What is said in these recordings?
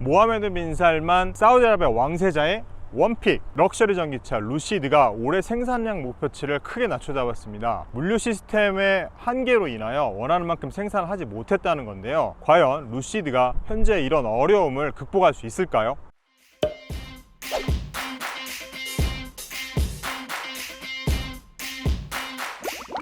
모하메드 빈 살만 사우디아라비아 왕세자의 원픽 럭셔리 전기차 루시드가 올해 생산량 목표치를 크게 낮춰잡았습니다. 물류 시스템의 한계로 인하여 원하는 만큼 생산을 하지 못했다는 건데요. 과연 루시드가 현재 이런 어려움을 극복할 수 있을까요?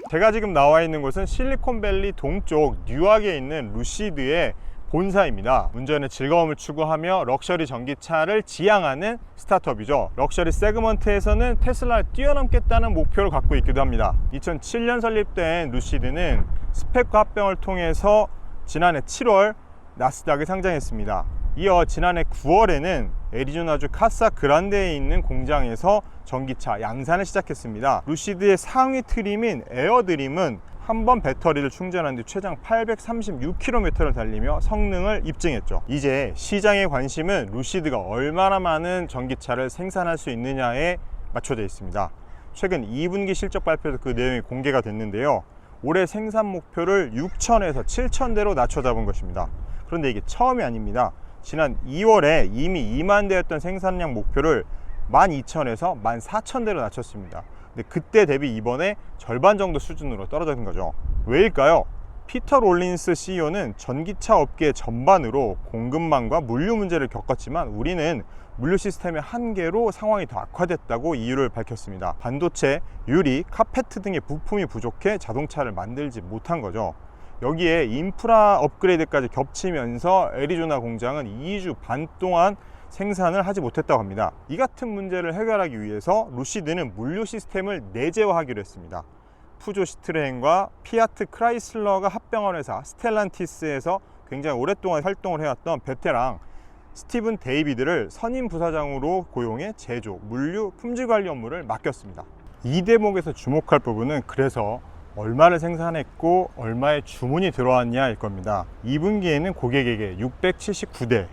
제가 지금 나와 있는 곳은 실리콘밸리 동쪽 뉴욕에 있는 루시드의 본사입니다. 운전의 즐거움을 추구하며 럭셔리 전기차를 지향하는 스타트업이죠. 럭셔리 세그먼트에서는 테슬라를 뛰어넘겠다는 목표를 갖고 있기도 합니다. 2007년 설립된 루시드는 스펙과 합병을 통해서 지난해 7월 나스닥에 상장했습니다. 이어 지난해 9월에는 애리조나주 카사 그란데에 있는 공장에서 전기차 양산을 시작했습니다. 루시드의 상위 트림인 에어드림은 한 번 배터리를 충전한 뒤 최장 836km를 달리며 성능을 입증했죠. 이제 시장의 관심은 루시드가 얼마나 많은 전기차를 생산할 수 있느냐에 맞춰져 있습니다. 최근 2분기 실적 발표에서 그 내용이 공개가 됐는데요. 올해 생산 목표를 6,000에서 7,000대로 낮춰 잡은 것입니다. 그런데 이게 처음이 아닙니다. 지난 2월에 이미 2만 대였던 생산량 목표를 12,000에서 14,000대로 낮췄습니다. 근데 그때 대비 이번에 절반 정도 수준으로 떨어진 거죠. 왜일까요? 피터 롤린스 CEO는 전기차 업계 전반으로 공급망과 물류 문제를 겪었지만 우리는 물류 시스템의 한계로 상황이 더 악화됐다고 이유를 밝혔습니다. 반도체, 유리, 카페트 등의 부품이 부족해 자동차를 만들지 못한 거죠. 여기에 인프라 업그레이드까지 겹치면서 애리조나 공장은 2주 반 동안 생산을 하지 못했다고 합니다. 이 같은 문제를 해결하기 위해서 루시드는 물류 시스템을 내재화하기로 했습니다. 푸조 시트레엔과 피아트 크라이슬러가 합병한 회사 스텔란티스에서 굉장히 오랫동안 활동을 해왔던 베테랑 스티븐 데이비드를 선임 부사장으로 고용해 제조, 물류, 품질 관리 업무를 맡겼습니다. 이 대목에서 주목할 부분은 그래서 얼마를 생산했고 얼마의 주문이 들어왔냐일 겁니다. 2분기에는 고객에게 679대,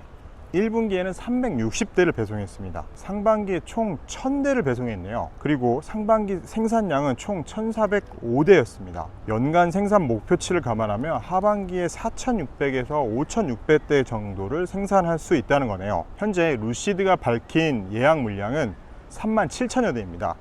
1분기에는 360대를 배송했습니다. 상반기에 총 1000대를 배송했네요. 그리고 상반기 생산량은 총 1405대였습니다. 연간 생산 목표치를 감안하면 하반기에 4600에서 5600대 정도를 생산할 수 있다는 거네요. 현재 루시드가 밝힌 예약 물량은 37,000여 대입니다.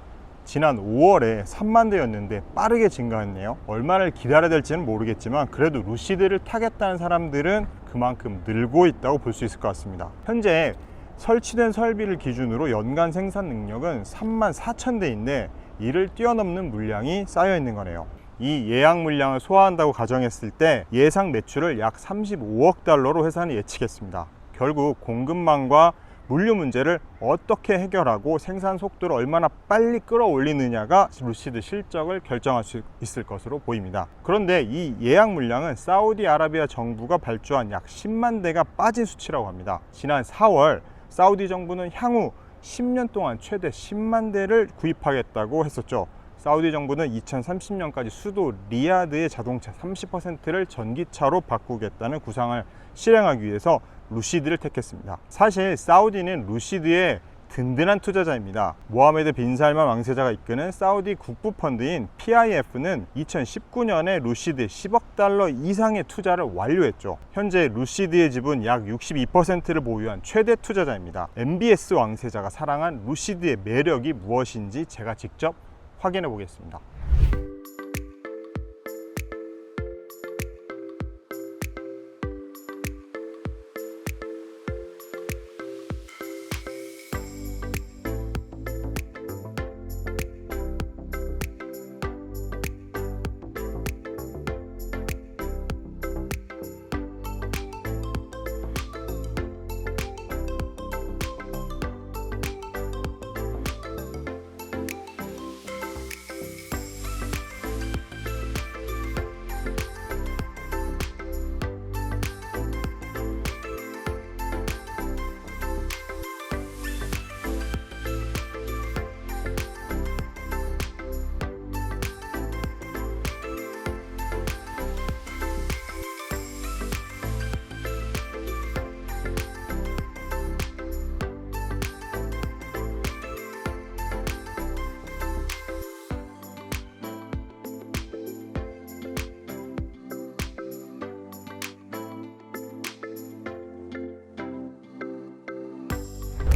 지난 5월에 3만 대였는데 빠르게 증가했네요. 얼마를 기다려야 될지는 모르겠지만 그래도 루시드를 타겠다는 사람들은 그만큼 늘고 있다고 볼 수 있을 것 같습니다. 현재 설치된 설비를 기준으로 연간 생산 능력은 34,000대인데 이를 뛰어넘는 물량이 쌓여 있는 거네요. 이 예약 물량을 소화한다고 가정했을 때 예상 매출을 약 35억 달러로 회사는 예측했습니다. 결국 공급망과 물류 문제를 어떻게 해결하고 생산 속도를 얼마나 빨리 끌어올리느냐가 루시드 실적을 결정할 수 있을 것으로 보입니다. 그런데 이 예약 물량은 사우디아라비아 정부가 발주한 약 10만 대가 빠진 수치라고 합니다. 지난 4월 사우디 정부는 향후 10년 동안 최대 10만 대를 구입하겠다고 했었죠. 사우디 정부는 2030년까지 수도 리야드의 자동차 30%를 전기차로 바꾸겠다는 구상을 실행하기 위해서 루시드를 택했습니다. 사실 사우디는 루시드의 든든한 투자자입니다. 모하메드 빈 살만 왕세자가 이끄는 사우디 국부 펀드인 PIF는 2019년에 루시드에 10억 달러 이상의 투자를 완료했죠. 현재 루시드의 지분 약 62%를 보유한 최대 투자자입니다. MBS 왕세자가 사랑한 루시드의 매력이 무엇인지 제가 직접 확인해 보겠습니다.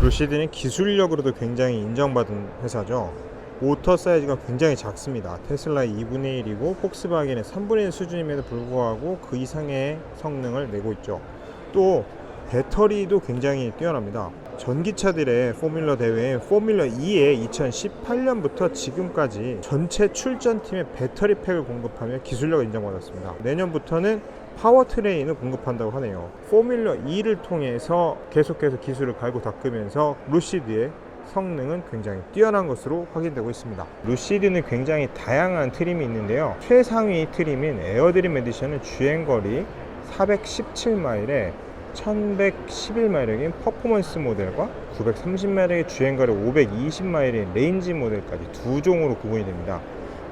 루시드는 기술력으로도 굉장히 인정받은 회사죠. 모터 사이즈가 굉장히 작습니다. 테슬라의 2분의 1이고 폭스바겐의 3분의 1 수준임에도 불구하고 그 이상의 성능을 내고 있죠. 또 배터리도 굉장히 뛰어납니다. 전기차들의 포뮬러 대회인 포뮬러 2에 2018년부터 지금까지 전체 출전팀의 배터리 팩을 공급하며 기술력을 인정받았습니다. 내년부터는 파워트레인을 공급한다고 하네요. 포뮬러 2를 통해서 계속해서 기술을 갈고 닦으면서 루시드의 성능은 굉장히 뛰어난 것으로 확인되고 있습니다. 루시드는 굉장히 다양한 트림이 있는데요. 최상위 트림인 에어드림 에디션은 주행거리 417마일에 1111마력인 퍼포먼스 모델과 930마력의 주행거리 520마일인 레인지 모델까지 두 종으로 구분이 됩니다.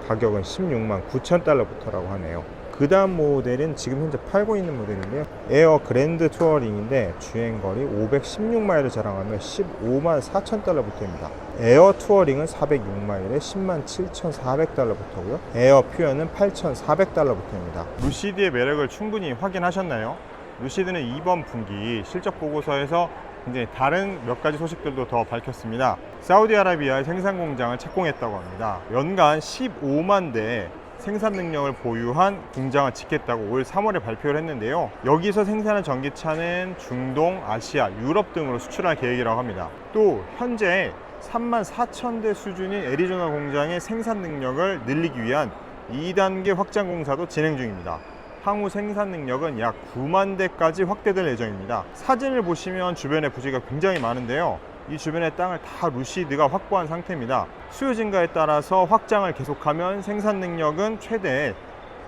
가격은 16만 9천 달러부터라고 하네요. 그 다음 모델은 지금 현재 팔고 있는 모델인데요. 에어 그랜드 투어링인데 주행거리 516마일을 자랑하며 15만 4천 달러부터입니다. 에어 투어링은 406마일에 10만 7,400달러부터고요. 에어 퓨어는 8,400달러부터입니다. 루시드의 매력을 충분히 확인하셨나요? 루시드는 이번 분기 실적 보고서에서 굉장히 다른 몇 가지 소식들도 더 밝혔습니다. 사우디아라비아의 생산 공장을 착공했다고 합니다. 연간 15만 대 생산 능력을 보유한 공장을 짓겠다고 올 3월에 발표를 했는데요. 여기서 생산한 전기차는 중동, 아시아, 유럽 등으로 수출할 계획이라고 합니다. 또 현재 3만 4천 대 수준인 애리조나 공장의 생산 능력을 늘리기 위한 2단계 확장 공사도 진행 중입니다. 향후 생산 능력은 약 9만 대까지 확대될 예정입니다. 사진을 보시면 주변에 부지가 굉장히 많은데요. 이 주변의 땅을 다 루시드가 확보한 상태입니다. 수요 증가에 따라서 확장을 계속하면 생산 능력은 최대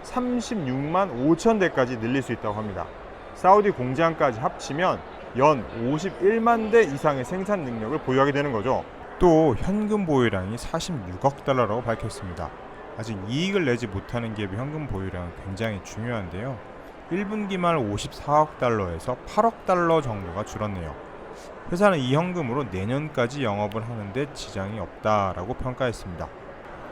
36만 5천 대까지 늘릴 수 있다고 합니다. 사우디 공장까지 합치면 연 51만 대 이상의 생산 능력을 보유하게 되는 거죠. 또 현금 보유량이 46억 달러라고 밝혔습니다. 아직 이익을 내지 못하는 기업의 현금 보유량은 굉장히 중요한데요. 1분기 말 54억 달러에서 8억 달러 정도가 줄었네요. 회사는 이 현금으로 내년까지 영업을 하는데 지장이 없다라고 평가했습니다.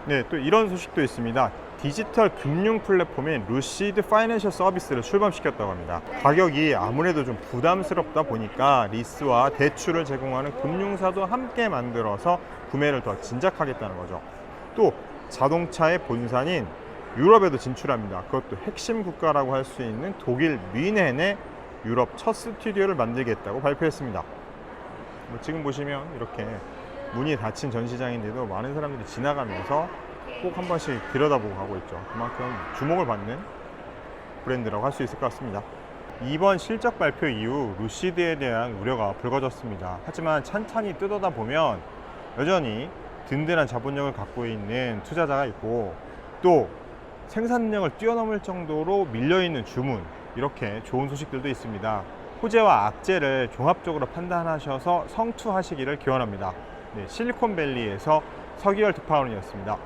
네, 또 이런 소식도 있습니다. 디지털 금융 플랫폼인 루시드 파이낸셜 서비스를 출범시켰다고 합니다. 가격이 아무래도 좀 부담스럽다 보니까 리스와 대출을 제공하는 금융사도 함께 만들어서 구매를 더 진작하겠다는 거죠. 또 자동차의 본산인 유럽에도 진출합니다. 그것도 핵심 국가라고 할 수 있는 독일 뮌헨에 유럽 첫 스튜디오를 만들겠다고 발표했습니다. 지금 보시면 이렇게 문이 닫힌 전시장인데도 많은 사람들이 지나가면서 꼭 한 번씩 들여다보고 가고 있죠. 그만큼 주목을 받는 브랜드라고 할 수 있을 것 같습니다. 이번 실적 발표 이후 루시드에 대한 우려가 불거졌습니다. 하지만 찬찬히 뜯어다 보면 여전히 든든한 자본력을 갖고 있는 투자자가 있고 또 생산력을 뛰어넘을 정도로 밀려있는 주문, 이렇게 좋은 소식들도 있습니다. 호재와 악재를 종합적으로 판단하셔서 성투하시기를 기원합니다. 네, 실리콘밸리에서 서기열 특파원이었습니다.